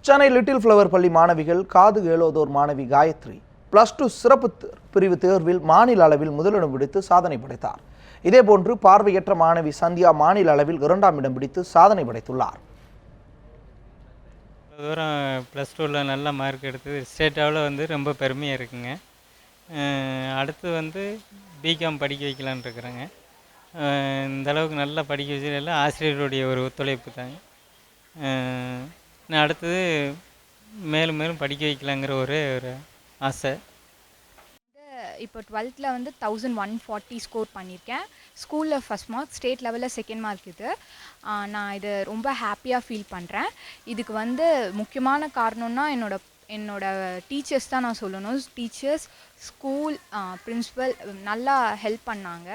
Chennai little flower பள்ளி மாணவிகள் காது கேளோதோர் மாணவி காயத்ரி +2 சிறப்பு பிரிவு தேர்வில் மாநில அளவில் முதலிடம் பிடித்து சாதனை படைத்தார். இதேபோன்று பார்வையற்ற மாணவி சந்தியா மாநில அளவில் 2ஆம் இடம் பிடித்து சாதனை படைத்துள்ளார். தூரம் +2ல நல்ல மார்க் எடுத்து ஸ்டேட்டாவில் ரொம்ப பெருமையாக இருக்குங்க. அடுத்து பிகாம் படிக்க வைக்கலான்னு இருக்கிறேங்க. இந்த அளவுக்கு நல்லா படிக்க வச்சதில் ஆசிரியர்களுடைய ஒரு ஒத்துழைப்பு தாங்க. நான் அடுத்தது மேலும் மேலும் படிக்க வைக்கலாங்கிற ஒரு ஆசை. இப்போ 12th 1140 ஸ்கோர் பண்ணியிருக்கேன். ஸ்கூலில் ஃபஸ்ட் மார்க், ஸ்டேட் லெவலில் செகண்ட் மார்க். நான் இது ரொம்ப ஹாப்பியாக ஃபீல் பண்ணுறேன். இதுக்கு முக்கியமான காரணம்னா என்னோட டீச்சர்ஸ் தான் நான் சொல்லணும். டீச்சர்ஸ், ஸ்கூல் பிரின்சிபல் நல்லா ஹெல்ப் பண்ணாங்க.